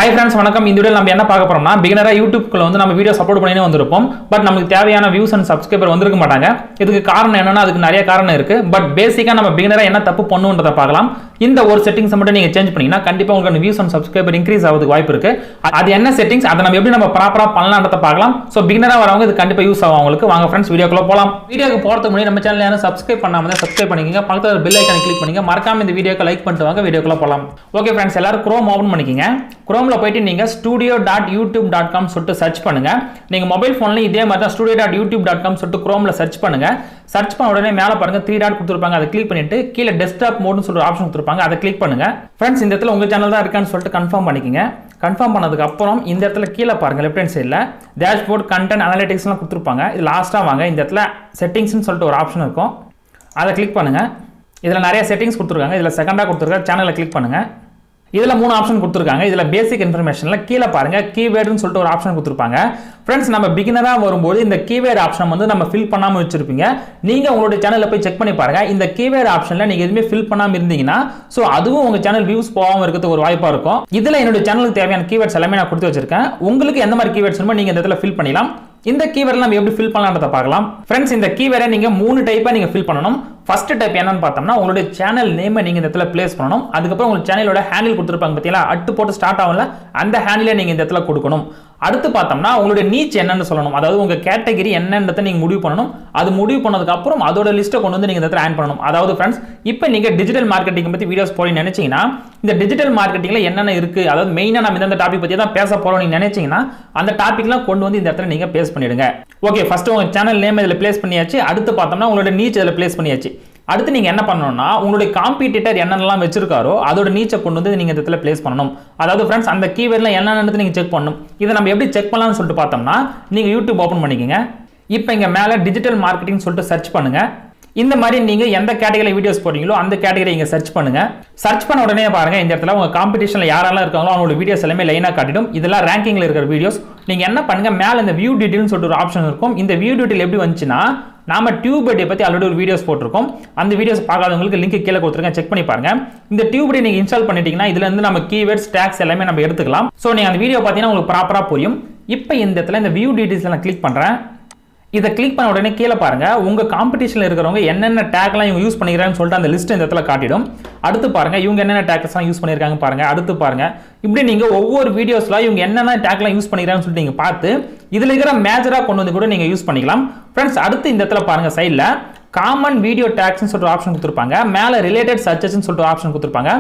Hi friends, வணக்கம். இந்த வீடியோல நம்ம என்ன பார்க்க போறோம்னா பிகினரா யூடியூப்க்குள்ள வந்து நம்ம வீடியோ அப்லோட் பண்ணினே வந்திருப்போம். பட் நமக்கு தேவையான வியூஸ் அண்ட் சப்ஸ்கிரைபர் வந்திருக்க மாட்டாங்க. இதுக்கு காரணம் என்னன்னா அதுக்கு நிறைய காரணம் இருக்கு. பட் பேசிக்கா நம்ம பிகினரா என்ன தப்பு பண்ணுன்றத பார்க்கலாம். இந்த ஒரு செட்டிங்ஸ் மட்டும் நீங்க சேஞ்ச் பண்ணீங்கன்னா கண்டிப்பா உங்களுக்கு வியூஸ் அண்ட் சப்ஸ்கிரைபர் இன்க்ரீஸ் ஆகிறதுக்கு வாய்ப்பு இருக்கு. அது என்ன செட்டிங்ஸ் அதை நம்ம எப்படி நம்ம ப்ராப்பரா பண்ணலாம்ன்றத பார்க்கலாம். சோ பிகினரா வரவங்க இது கண்டிப்பா யூஸ் ஆகும் உங்களுக்கு. வாங்க ஃப்ரெண்ட்ஸ் வீடியோக்குள்ள போலாம். வீடியோக்கு போறதுக்கு முன்னாடி நம்ம சேனலை யாரும் சப்ஸ்கிரைப் பண்ணாம இருந்தா சப்ஸ்கிரைப் பண்ணிக்கங்க. பக்கத்துல பெல் ஐகானை கிளிக் பண்ணுங்க. மறக்காம இந்த வீடியோக்கு லைக் பண்ணிட்டு வாங்க வீடியோக்குள்ள போலாம். ஓகே ஃப்ரெண்ட்ஸ் எல்லாரும் Chrome ஓபன் பண்ணிக்கங்க. Chromeல போய்ட்டு நீங்க studio.youtube.com சொல்லிட்டு சர்ச் பண்ணுங்க. நீங்க மொபைல் போன்ல இதே மாதிரி தான் studio.youtube.com சொல்லிட்டு Chromeல சர்ச் பண்ணுங்க. சர்ச் பண்ண உடனே மேல பாருங்க 3 டாட் கொடுத்திருப்பாங்க. அதை கிளிக் பண்ணிட்டு கீழ டெஸ்க்டாப் மோட்னு சொல்ற ஆப்ஷன் கொடுத்திருப்பாங்க. அதை கிளிக் பண்ணுங்க. फ्रेंड्स இந்த இடத்துல உங்க சேனல் தான் இருக்கான்னு சொல்லிட்டு கன்ஃபார்ம் பண்ணிக்கங்க. கன்ஃபார்ம் பண்ணதுக்கு அப்புறம் இந்த இடத்துல கீழ பாருங்க லெஃப்ட் ஹேண்ட் சைடுல டேஷ்போர்ட் கண்டென்ட் அனலிட்டிக்ஸ்லாம் கொடுத்திருப்பாங்க. இது லாஸ்டா வாங்க இந்த இடத்துல செட்டிங்ஸ்னு சொல்லிட்டு ஒரு ஆப்ஷன் இருக்கும். அதை கிளிக் பண்ணுங்க. இதுல நிறைய செட்டிங்ஸ் கொடுத்திருக்காங்க. இதுல செகண்டா கொடுத்திருக்க சேனலை கிளிக் பண்ணுங்க. இதுல மூணு ஆப்ஷன் கொடுத்திருக்காங்க. இதுல பேசிக் இன்ஃபர்மேஷன்ல கீழ பாருங்க கீவேர்ட்னு சொல்லிட்டு ஒரு ஆப்ஷன் கொடுத்திருப்பாங்க. फ्रेंड्स நம்ம பிகினரா வரும்போது இந்த கீவேர்ட் ஆப்ஷன் வந்து நம்ம ஃபில் பண்ணாம வச்சிருப்பீங்க. நீங்க உங்களுடைய சேனல்ல போய் செக் பண்ணி பாருங்க. இந்த கீவேர்ட் ஆப்ஷன்ல நீங்க எதுமே ஃபில் பண்ணாம இருந்தீங்கன்னா சோ அதுவும் உங்க சேனல் வியூஸ் போகாம இருக்கிறதுக்கு ஒரு வாய்ப்பா இருக்கும். இதுல என்னோட சேனலுக்கு தேவையான கீவேர்ட்ஸ் எல்லாமே நான் கொடுத்து வச்சிருக்கேன். உங்களுக்கு எந்த மாதிரி கீவேர்ட்ஸ் வேணுமோ நீங்க இந்த இடத்துல ஃபில் பண்ணிடலாம். இந்த கீவேர்ட் நம்ம எப்படி ஃபில் பண்ணலாம்ன்றத பார்க்கலாம். फ्रेंड्स இந்த கீவேர்டை நீங்க மூணு டைப்பா நீங்க ஃபில் பண்ணனும். ஃபர்ஸ்ட் டைப் என்னன்னு பார்த்தோம்னா உங்களுடைய சேனல் நேமை நீங்க இந்த இடத்துல பிளேஸ் பண்ணனும். அதுக்கு அப்புறம் உங்க சேனலோட ஹேண்டில் கொடுத்திருப்பாங்க பாத்தீங்களா அட்டு போட்டு ஸ்டார்ட் ஆகும்ல அந்த ஹேண்டிலை நீங்க இந்த இடத்துல கொடுக்கணும். அடுத்து பார்த்தோம்னா உங்களுடைய நீச் என்னன்னு சொல்லணும். அதாவது உங்க கேட்டகரி என்னன்றதை நீங்க முடிவு பண்ணணும். அது முடிவு பண்ணதுக்கு அப்புறம் அதோட லிஸ்ட்டை கொண்டு வந்து நீங்க இந்த இடத்துல ஆட் பண்ணணும். அதாவது फ्रेंड्स இப்போ நீங்க டிஜிட்டல் மார்க்கெட்டிங் பத்தி வீடியோஸ் போடணும்னு நினைச்சீங்கன்னா இந்த டிஜிட்டல் மார்க்கெட்டிங்ல என்னென்ன இருக்கு அதாவது மெயினா நம்ம இந்த டாபிக் பத்தி தான் பேச போறோம் நீங்க நினைச்சீங்கன்னா அந்த டாபிக்லாம் கொண்டு வந்து இந்த இடத்துல நீங்க பேஸ் பண்ணிடுங்க. ஓகே ஃபர்ஸ்ட் உங்க சேனல் நேம் இதுல பிளேஸ் பண்ணியாச்சு. அடுத்து பார்த்தோம்னா உங்களோட நீச் இதுல பிளேஸ் பண்ணியாச்சு. அடுத்து நீங்க என்ன பண்ணணும்னா உங்களுடைய காம்படிட்டர் என்னென்னலாம் வச்சிருக்காரோ அதோட நீச்சை கொண்டு வந்து நீங்க இந்த இடத்துல பிளேஸ் பண்ணணும். அதாவது फ्रेंड्स அந்த கீவேர்ட்ல என்னென்னது நீங்க செக் பண்ணணும். இதை நம்ம எப்படி செக் பண்ணலாம்னு சொல்லிட்டு பார்த்தோம்னா நீங்க யூடியூப் ஓபன் பண்ணிக்கங்க. இப்போ இங்க மேல டிஜிட்டல் மார்க்கெட்டிங் சொல்லிட்டு சர்ச் பண்ணுங்க. இந்த மாதிரி நீங்க எந்த கேட்டகரியில வீடியோஸ் போடுறீங்களோ அந்த கேட்டகரி இங்க சர்ச் பண்ணுங்க. சர்ச் பண்ண உடனே பாருங்க இந்த இடத்துல உங்க காம்படிஷன்ல யாரெல்லாம் இருக்காங்களோ அவங்களோட வீடியோஸ் எல்லாமே லைனா காட்டிடும். இதெல்லாம் ரேங்கிங்ல இருக்கிற வீடியோஸ். நீங்க என்ன பண்ணுங்க மேல இந்த வியூ டீடைல்னு சொல்லிட்டு ஒரு ஆப்ஷன் இருக்கும். இந்த வியூ டீடைல் எப்படி வந்துச்சுன்னா நாம டியூபர்டி பத்தி ஆல்ரெடி ஒரு வீடியோஸ் போட்டிருக்கோம். அந்த வீடியோஸ் பார்க்காதவங்களுக்கு லிங்க் கீழே கொடுத்துருக்கேன் செக் பண்ணி பாருங்க. இந்த டியூபர்டி நீங்க இன்ஸ்டால் பண்ணிட்டீங்கன்னா இதுல இருந்து நம்ம கீவேர்ட்ஸ் டாக்ஸ் எல்லாமே நம்ம எடுத்துக்கலாம். சோ நீங்க அந்த வீடியோ பார்த்தீங்கன்னா உங்களுக்கு ப்ராப்பரா புரியும். இப்போ இந்த இடத்துல இந்த வியூ டீடைல்ஸ் நான் கிளிக் பண்றேன். இதை கிளிக் பண்ண உடனே கீழே பாருங்க உங்க காம்படிஷன்ல இருக்கிறவங்க என்னென்ன டேக்லாம் இவங்க யூஸ் பண்ணிக்கிறாங்கன்னு சொல்லிட்டு அந்த லிஸ்ட் இந்த இடத்துல காட்டிடும். அடுத்து பாருங்க இவங்க என்னென்ன டேக்ஸ்லாம் யூஸ் பண்ணிருக்காங்க பாருங்க. அடுத்து பாருங்க இப்படி நீங்க ஒவ்வொரு வீடியோஸ்ல இவங்க என்னென்ன டேக்லாம் யூஸ் பண்ணிக்கிறாங்கன்னு சொல்லிட்டு நீங்க பார்த்து இதுல இருக்கிற மேஜரா கொண்டு வந்து கூட நீங்க யூஸ் பண்ணிக்கலாம். फ्रेंड्स அடுத்து இந்த இடத்துல பாருங்க சைடுல காமன் வீடியோ டேக்ஸ்னு சொல்லிட்டு ஆப்ஷன் கொடுத்திருப்பாங்க. மேல ரிலேட்டட் சர்ச்சஸ்னு சொல்லிட்டு ஆப்ஷன் கொடுத்திருப்பாங்க.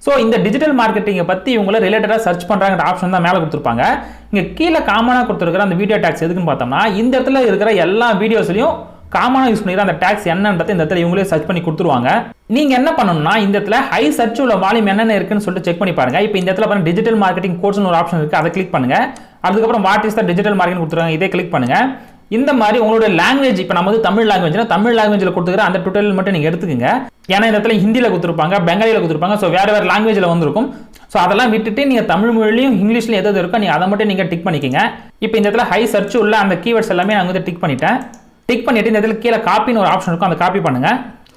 சோ இந்த டிஜிட்டல் மார்க்கெட்டிங்கை பத்தி இவங்க ரிலேட்டடா சர்ச் பண்றாங்கன்ற ஆப்ஷன் தான் மேல கொடுத்திருப்பாங்க. இங்க கீழ காமனா கொடுத்திருக்கிற அந்த வீடியோ டாக்ஸ் எதுக்குன்னு பார்த்தோம்னா இந்த இடத்துல இருக்கிற எல்லா வீடியோஸ்லயும் காமனா யூஸ் பண்ணிக்கிற அந்த டாக்ஸ் என்னன்றதை இந்த இடத்துல இவங்களே சர்ச் பண்ணி கொடுத்துருவாங்க. நீங்க என்ன பண்ணணும்னா இந்த இடத்துல ஹை சர்ச் உள்ள வால்யூம் என்னென்ன இருக்குன்னு சொல்லிட்டு செக் பண்ணி பாருங்க. இப்போ இந்த இடத்துல பாருங்க டிஜிட்டல் மார்க்கெட்டிங் கோர்ஸ்னு ஒரு ஆப்ஷன் இருக்கு. அதை கிளிக் பண்ணுங்க. அதுக்கப்புறம் what is the digital marketing கொடுத்துருக்காங்க. இதே கிளிக் பண்ணுங்க. இந்த மாதிரி உங்களோட லாங்குவேஜ் இப்போ நம்ம வந்து தமிழ் லாங்குவேஜ்னா தமிழ் லாங்குவேஜ்ல கொடுத்துக்கிற அந்த டுட்டோரியல் மட்டும் நீங்க எடுத்துக்கங்க. ஏன்னா இந்த இடத்துல ஹிந்தியில கொடுத்துருப்பாங்க பெங்காலியில கொடுத்துருப்பாங்க. ஸோ வேற வேற லாங்குவேஜ்ல வந்திருக்கும். ஸோ அதெல்லாம் விட்டுட்டு நீங்க தமிழ் மொழியிலையும் இங்கிலீஷ்ல எதாவது இருக்கோ நீங்க அதை மட்டும் நீங்க டிக் பண்ணிக்கங்க. இப்போ இந்த இடத்துல ஹை சர்ச் உள்ள அந்த கீவேர்ட்ஸ் எல்லாமே நான் வந்து டிக் பண்ணிட்டேன். டிக் பண்ணிட்டு இந்த இடத்துல கீழே காப்பின்னு ஒரு ஆப்ஷன் இருக்கும். அதை காப்பி பண்ணுங்க.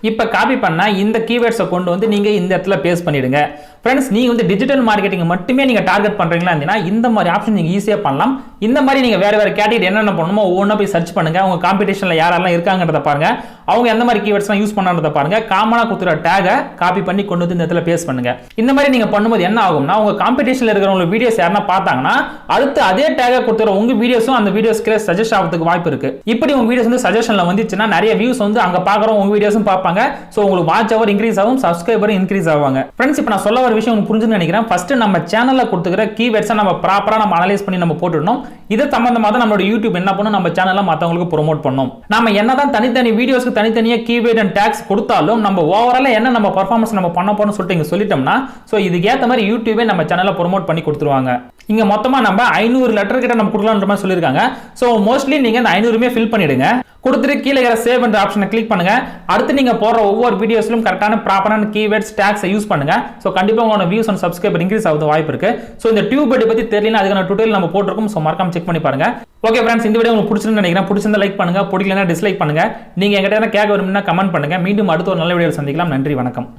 இப்போ காப்பி பண்ணா இந்த கீவேர்ட்ஸை கொண்டு வந்து நீங்க இந்த இடத்துல பேஸ்ட் பண்ணிடுங்க. फ्रेंड्स நீங்க வந்து டிஜிட்டல் மார்க்கெட்டிங் மட்டுமே நீங்க டார்கெட் பண்றீங்களா அப்படினா இந்த மாதிரி ஆப்ஷன் நீங்க ஈஸியா பண்ணலாம். இந்த மாதிரி நீங்க வேற வேற கேட்டகரி என்னென்ன பண்ணணுமோ ஒவ்வொண்ணா போய் சர்ச் பண்ணுங்க. உங்க காம்படிஷன்ல யாரெல்லாம் இருக்காங்கன்றத பாருங்க. அவங்க எந்த மாதிரி கீவேர்ட்ஸ்லாம் யூஸ் பண்ணான்றத பாருங்க. காமனா கொடுத்துற டேகை காப்பி பண்ணி கொண்டு வந்து இந்த இடத்துல பேஸ்ட் பண்ணுங்க. இந்த மாதிரி நீங்க பண்ணும்போது என்ன ஆகும்னா உங்க காம்படிஷன்ல இருக்கிறவங்க வீடியோஸ் யாரனா பார்த்தாங்கன்னா அடுத்து அதே டேகை கொடுத்துற உங்க வீடியோஸும் அந்த வீடியோஸ்க்கு சஜஸ்ட் ஆகிறதுக்கு வாய்ப்பு இருக்கு. இப்படி உங்க வீடியோஸ் வந்து சஜஷன்ல வந்துச்சுன்னா நிறைய வியூஸ் வந்து அங்க பாக்குறவங்க உங்க வீடியோஸும் பார்ப்பாங்க. சோ உங்களுக்கு வாட்ச் ஹவர் இன்க்ரீஸ் ஆகும், சப்ஸ்கிரைபர் இன்க்ரீஸ் ஆவாங்க. फ्रेंड्स இப்போ நான் சொல்ல வர விஷயம் உங்களுக்கு புரிஞ்சுன்னு நினைக்கிறேன். ஃபர்ஸ்ட் நம்ம சேனல்ல கொடுத்துக்கிற கீவேர்ட்ஸை நம்ம ப்ராப்பரா நம்ம அனலைஸ் பண்ணி நம்ம போட்டுடணும். இது சம்பந்தமா தான் நம்மளோட யூடியூப் என்ன பண்ணும் நம்ம சேனல்ல மத்தவங்களுக்கு ப்ரோமோட் பண்ணணும். நாம என்னதான் தனித்தனி வீடியோஸ்க்கு தனித்தனியா கீவேர்ட் அண்ட் டாக்ஸ் கொடுத்தாலும் நம்ம ஓவராலா என்ன நம்ம பெர்ஃபார்மன்ஸ் நம்ம பண்ண போறோம்னு சொல்லிட்டு இங்க சொல்லிட்டோம்னா சோ இதுக்கு ஏத்த மாதிரி யூடியூபே நம்ம சேனல்ல ப்ரோமோட் பண்ணி கொடுத்துருவாங்க. இங்க மொத்தமா நம்ம 500 லெட்டர் கிட்ட நம்ம கொடுக்கலாம்ன்ற மாதிரி சொல்லிருக்காங்க. சோ மோஸ்ட்லி நீங்க இந்த 500மே ஃபில் பண்ணிடுங்க. கொடுத்துட்டு கீழே இருக்கிற சேவ் என்ற ஆப்ஷனை கிளிக் பண்ணுங்க. அடுத்து நீங்க போடுற ஒவ்வொரு வீடியோஸ்லயும் கரெக்டான ப்ராப்பரான கீவேர்ட்ஸ் டாக்ஸ் யூஸ் பண்ணுங்க. சோ கண்டிப்பா உங்களோட வியூஸ் அண்ட் சப்ஸ்கிரைபர் இன்க்ரீஸ் ஆகுது வாய்ப்பு இருக்கு. சோ இந்த டியூபர்டி பத்தி தெரியலனா அதுக்கான டுட்டோரியல் நம்ம போட்டுருக்கோம். சோ மறக்காம செக் பண்ணி பாருங்க. ஓகே फ्रेंड्स இந்த வீடியோ உங்களுக்கு பிடிச்சிருந்தா நினைக்கிறேன். பிடிச்சிருந்தா லைக் பண்ணுங்க, பிடிக்கலனா டிஸ்லைக் பண்ணுங்க. நீங்க என்கிட்ட கேட்க விரும்பினா கமெண்ட் பண்ணுங்க. மீண்டும் அடுத்த ஒரு நல்ல வீடியோல சந்திக்கலாம். நன்றி, வணக்கம்.